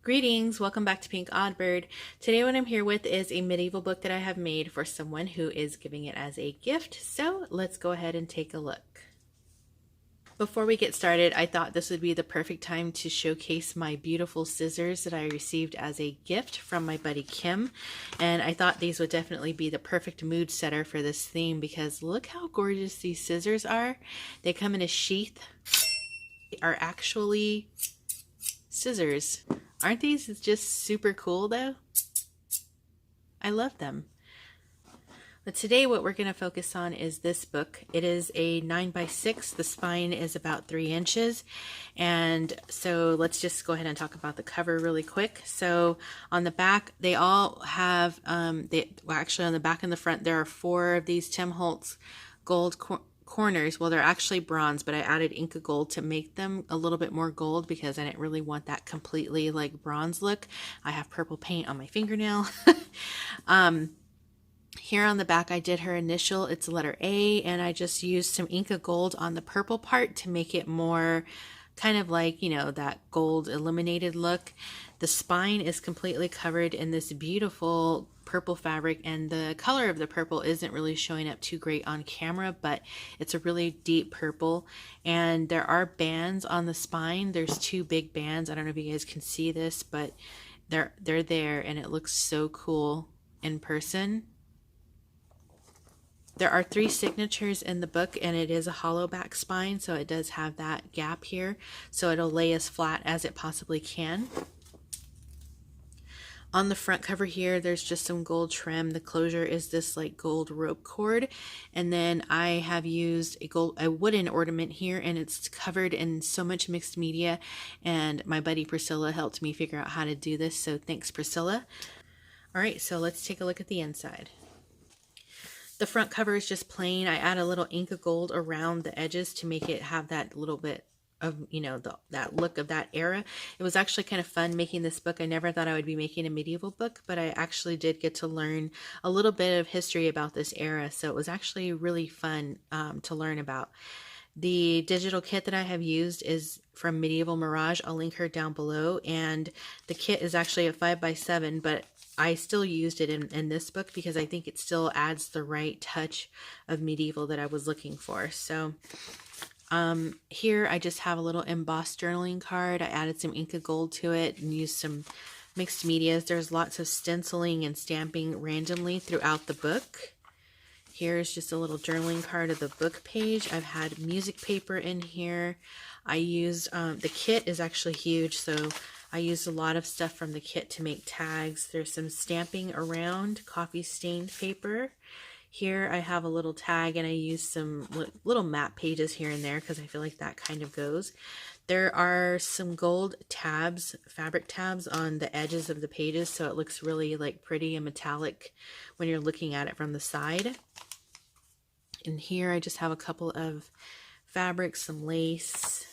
Greetings, welcome back to Pink Oddbird. Today what I'm here with is a medieval book that I have made for someone who is giving it as a gift. So let's go ahead and take a look. Before we get started, I thought this would be the perfect time to showcase my beautiful scissors that I received as a gift from my buddy Kim. And I thought these would definitely be the perfect mood setter for this theme because look how gorgeous these scissors are. They come in a sheath. They are actually scissors. Aren't these just super cool though? I love them. But today what we're going to focus on is this book. It is a 9x6. The spine is about 3 inches. And so let's just go ahead and talk about the cover really quick. So on the back, they all have, actually on the back and the front, there are 4 of these Tim Holtz gold corners. Well, they're actually bronze, but I added Inca gold to make them a little bit more gold because I didn't really want that completely like bronze look. I have purple paint on my fingernail. Here on the back I did her initial, it's letter A, and I just used some Inca gold on the purple part to make it more kind of like, you know, that gold illuminated look. The spine is completely covered in this beautiful purple fabric, and the color of the purple isn't really showing up too great on camera, but it's a really deep purple. And there are bands on the spine. There's 2 big bands. I don't know if you guys can see this, but they're there, and it looks so cool in person. There are 3 signatures in the book, and it is a hollow back spine, so it does have that gap here, so it'll lay as flat as it possibly can. On the front cover here, there's just some gold trim. The closure is this like gold rope cord, and then I have used a wooden ornament here, and it's covered in so much mixed media, and my buddy Priscilla helped me figure out how to do this, so thanks Priscilla. All right, so let's take a look at the inside. The front cover is just plain. I add a little Inca gold around the edges to make it have that little bit of, you know, that look of that era. It was actually kind of fun making this book. I never thought I would be making a medieval book, but I actually did get to learn a little bit of history about this era. So it was actually really fun to learn about. The digital kit that I have used is from Medieval Mirage. I'll link her down below. And the kit is actually a 5x7, but I still used it in this book because I think it still adds the right touch of medieval that I was looking for. So here I just have a little embossed journaling card. I added some Inca gold to it and used some mixed medias. There's lots of stenciling and stamping randomly throughout the book. Here's just a little journaling card of the book page. I've had music paper in here. I used, the kit is actually huge, so I used a lot of stuff from the kit to make tags. There's some stamping around, coffee stained paper. Here I have a little tag, and I used some little map pages here and there because I feel like that kind of goes. There are some gold tabs, fabric tabs on the edges of the pages, so it looks really like pretty and metallic when you're looking at it from the side. And here I just have a couple of fabrics, some lace.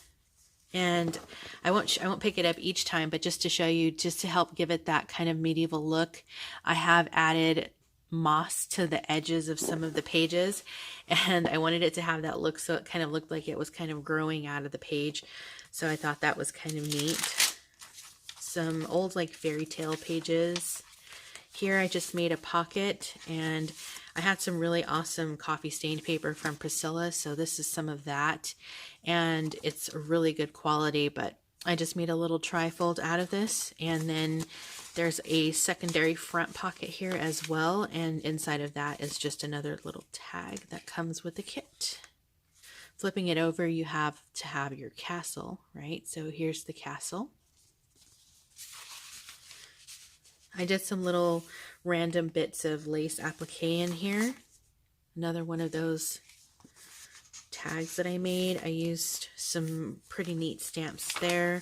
And I won't pick it up each time, but just to show you, just to help give it that kind of medieval look, I have added moss to the edges of some of the pages, and I wanted it to have that look, so it kind of looked like it was kind of growing out of the page. So I thought that was kind of neat. Some old like fairy tale pages. Here I just made a pocket, and I had some really awesome coffee stained paper from Priscilla, so this is some of that, and it's really good quality, but I just made a little trifold out of this. And then there's a secondary front pocket here as well, and inside of that is just another little tag that comes with the kit. Flipping it over, you have to have your castle, right? So here's the castle. I did some little random bits of lace applique in here. Another one of those tags that I made. I used some pretty neat stamps there.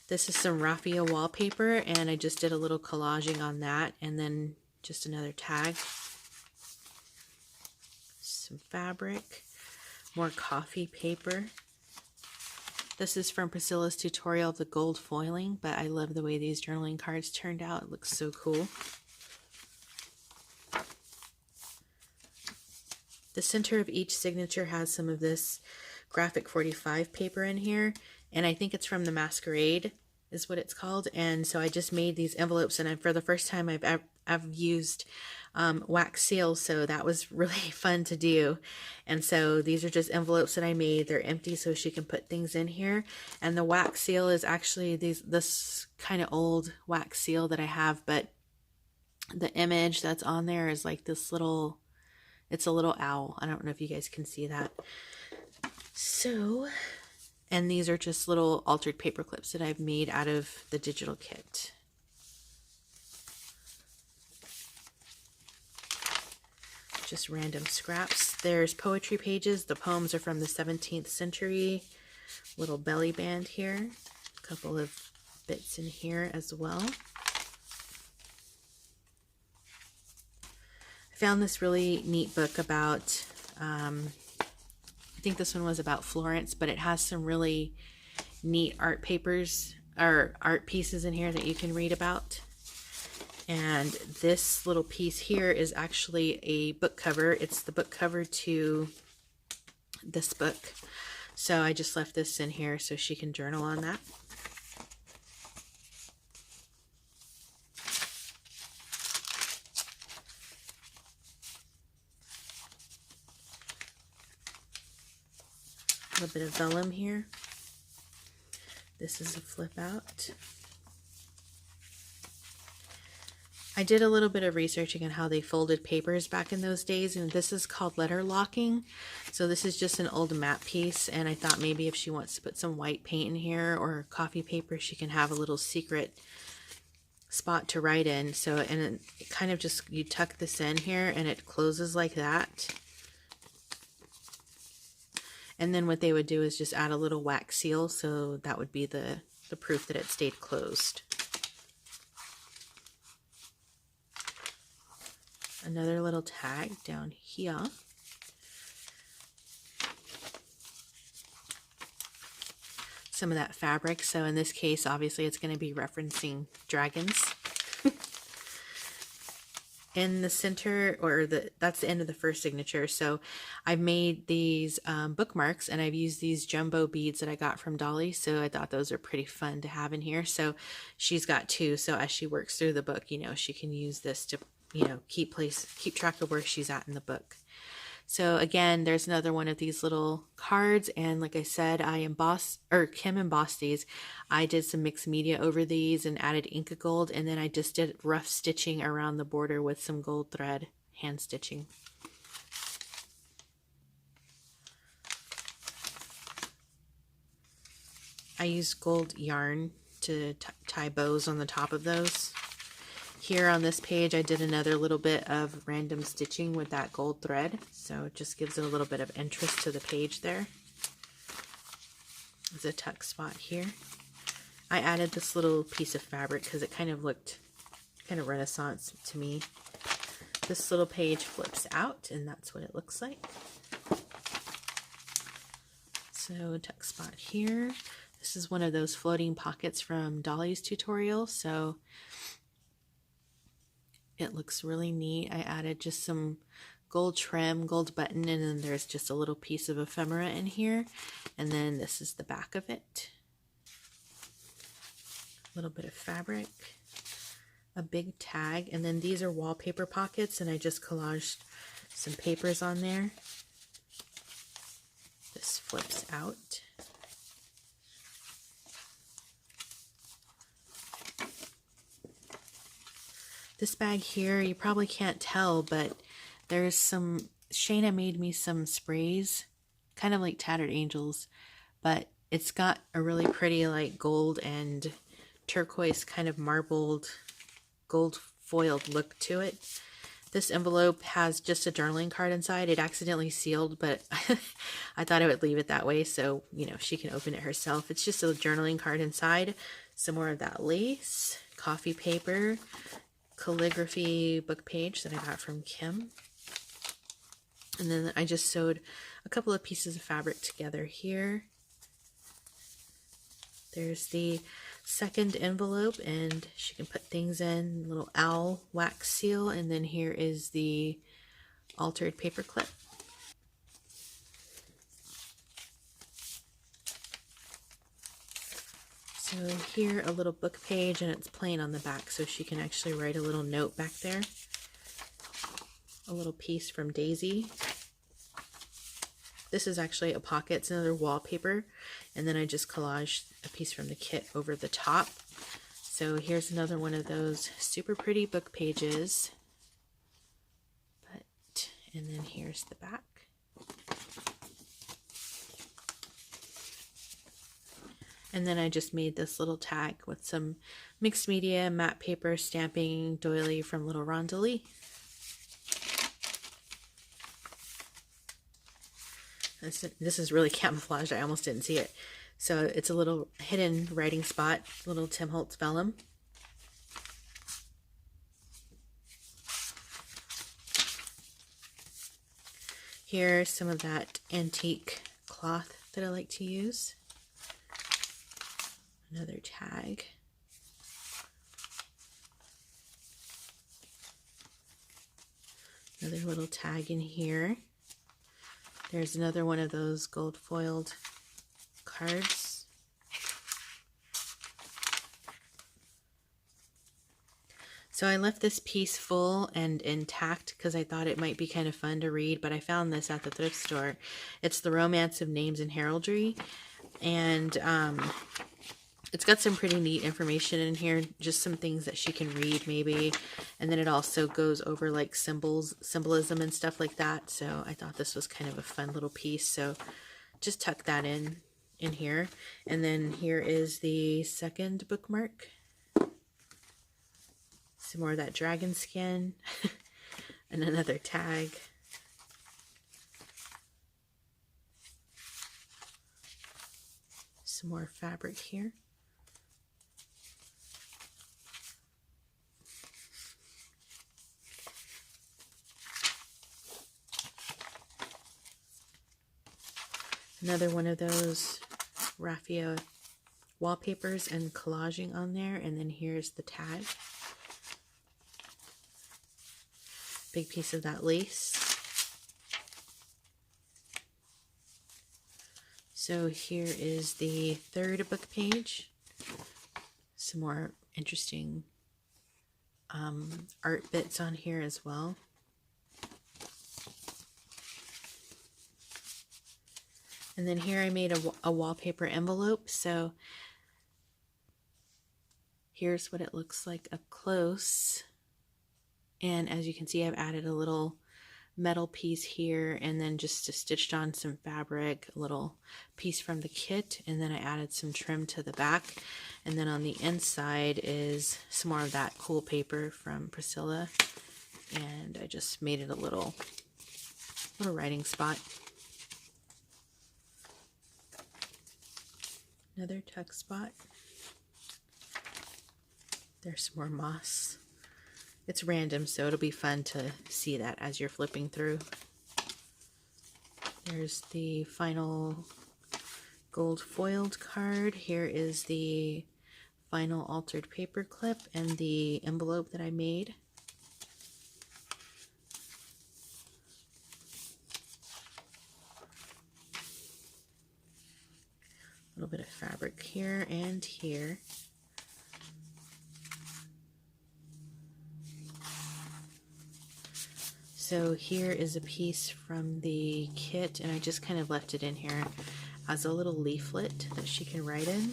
This is some raffia wallpaper, and I just did a little collaging on that, and then just another tag. Some fabric, more coffee paper. This is from Priscilla's tutorial of the gold foiling, but I love the way these journaling cards turned out. It looks so cool. The center of each signature has some of this graphic 45 paper in here, and I think it's from the Masquerade is what it's called. And so I just made these envelopes, and for the first time I've used wax seals, so that was really fun to do. And so these are just envelopes that I made. They're empty, so she can put things in here. And the wax seal is actually this kind of old wax seal that I have, but the image that's on there is like this little, it's a little owl. I don't know if you guys can see that. So, and these are just little altered paper clips that I've made out of the digital kit. Just random scraps. There's poetry pages. The poems are from the 17th century. Little belly band here. A couple of bits in here as well. I found this really neat book about, I think this one was about Florence, but it has some really neat art papers or art pieces in here that you can read about. And this little piece here is actually a book cover. It's the book cover to this book. So I just left this in here so she can journal on that. A little bit of vellum here. This is a flip out. I did a little bit of researching on how they folded papers back in those days, and this is called letterlocking. So this is just an old map piece, and I thought maybe if she wants to put some white paint in here or coffee paper, she can have a little secret spot to write in. So, and it kind of just, you tuck this in here and it closes like that. And then what they would do is just add a little wax seal, so that would be the proof that it stayed closed. Another little tag down here. Some of that fabric. So in this case, obviously it's going to be referencing dragons. In the center, or that's the end of the first signature. So I've made these bookmarks, and I've used these jumbo beads that I got from Dolly. So I thought those are pretty fun to have in here. So she's got two. So as she works through the book, you know, she can use this to, you know, keep track of where she's at in the book. So again, there's another one of these little cards, and like I said, Kim embossed these. I did some mixed media over these and added Inca gold, and then I just did rough stitching around the border with some gold thread, hand stitching. I used gold yarn to tie bows on the top of those. Here on this page, I did another little bit of random stitching with that gold thread, so it just gives it a little bit of interest to the page there. There's a tuck spot here. I added this little piece of fabric because it kind of looked kind of Renaissance to me. This little page flips out, and that's what it looks like. So a tuck spot here. This is one of those floating pockets from Dolly's tutorial, so it looks really neat. I added just some gold trim, gold button, and then there's just a little piece of ephemera in here. And then this is the back of it. A little bit of fabric, a big tag, and then these are wallpaper pockets, and I just collaged some papers on there. This flips out. This bag here, you probably can't tell, but there's some, Shayna made me some sprays, kind of like Tattered Angels, but it's got a really pretty like gold and turquoise kind of marbled gold foiled look to it. This envelope has just a journaling card inside. It accidentally sealed, but I thought I would leave it that way so, you know, she can open it herself. It's just a journaling card inside, some more of that lace, coffee paper, calligraphy book page that I got from Kim. And then I just sewed a couple of pieces of fabric together here. There's the second envelope, and she can put things in, little owl wax seal, and then here is the altered paper clip. So here a little book page, and it's plain on the back, so she can actually write a little note back there. A little piece from Daisy. This is actually a pocket, it's another wallpaper, and then I just collaged a piece from the kit over the top. So here's another one of those super pretty book pages. And then here's the back. And then I just made this little tag with some mixed media, matte paper, stamping, doily from Little Rondelie. This is really camouflaged. I almost didn't see it. So it's a little hidden writing spot, little Tim Holtz vellum. Here's some of that antique cloth that I like to use. Another tag. Another little tag in here. There's another one of those gold foiled cards. So I left this piece full and intact because I thought it might be kind of fun to read, but I found this at the thrift store. It's The Romance of Names and Heraldry, and it's got some pretty neat information in here, just some things that she can read maybe, and then it also goes over like symbolism and stuff like that. So I thought this was kind of a fun little piece, so just tuck that in here. And then here is the second bookmark. Some more of that dragon skin and another tag. Some more fabric here. Another one of those raffia wallpapers and collaging on there, and then here's the tag. Big piece of that lace. So here is the third book page. Some more interesting art bits on here as well. And then here I made a wallpaper envelope. So here's what it looks like up close. And as you can see, I've added a little metal piece here, and then just stitched on some fabric, a little piece from the kit, and then I added some trim to the back. And then on the inside is some more of that cool paper from Priscilla, and I just made it a little writing spot. Another tuck spot. There's some more moss. It's random, so it'll be fun to see that as you're flipping through. There's the final gold foiled card. Here is the final altered paper clip and the envelope that I made. A little bit of fabric here and here. So here is a piece from the kit, and I just kind of left it in here as a little leaflet that she can write in.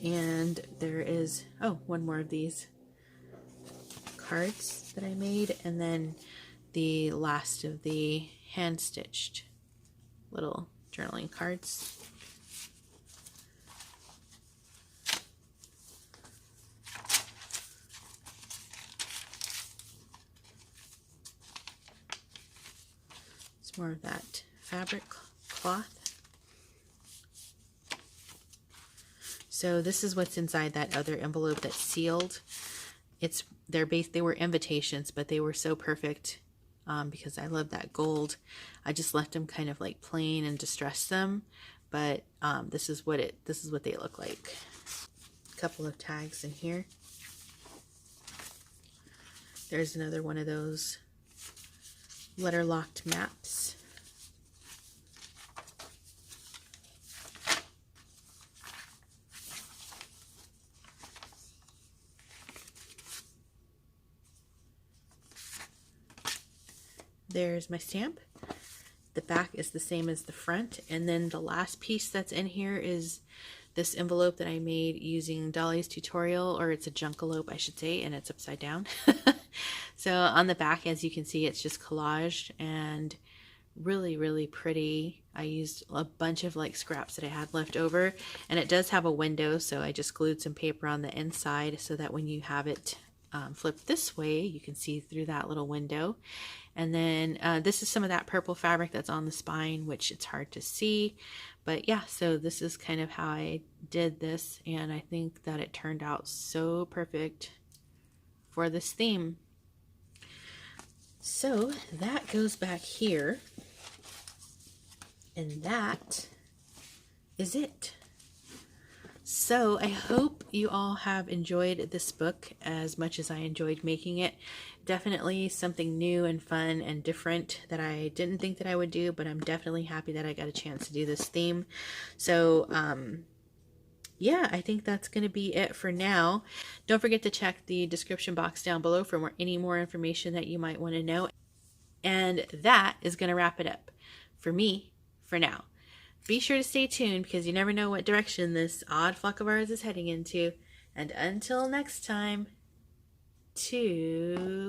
And there is, oh, one more of these cards that I made, and then the last of the hand-stitched little journaling cards. More of that fabric cloth. So this is what's inside that other envelope that's sealed. They were invitations, but they were so perfect because I love that gold. I just left them kind of like plain and distressed them, but this is what they look like. A couple of tags in here. There's another one of those letter locked maps. there's my stamp. The back is the same as the front. And then the last piece that's in here is this envelope that I made using Dolly's tutorial, or it's a Junkelope, I should say, and it's upside down. So on the back, as you can see, it's just collaged and really, really pretty. I used a bunch of like scraps that I had left over, and it does have a window, so I just glued some paper on the inside so that when you have it flipped this way, you can see through that little window. And then this is some of that purple fabric that's on the spine, which it's hard to see. But yeah, so this is kind of how I did this, and I think that it turned out so perfect for this theme. So that goes back here, and that is it. So I hope you all have enjoyed this book as much as I enjoyed making it. Definitely something new and fun and different that I didn't think that I would do, but I'm definitely happy that I got a chance to do this theme. So yeah, I think that's going to be it for now. Don't forget to check the description box down below for any more information that you might want to know. And that is going to wrap it up for me for now. Be sure to stay tuned because you never know what direction this odd flock of ours is heading into. And until next time, toodaloo.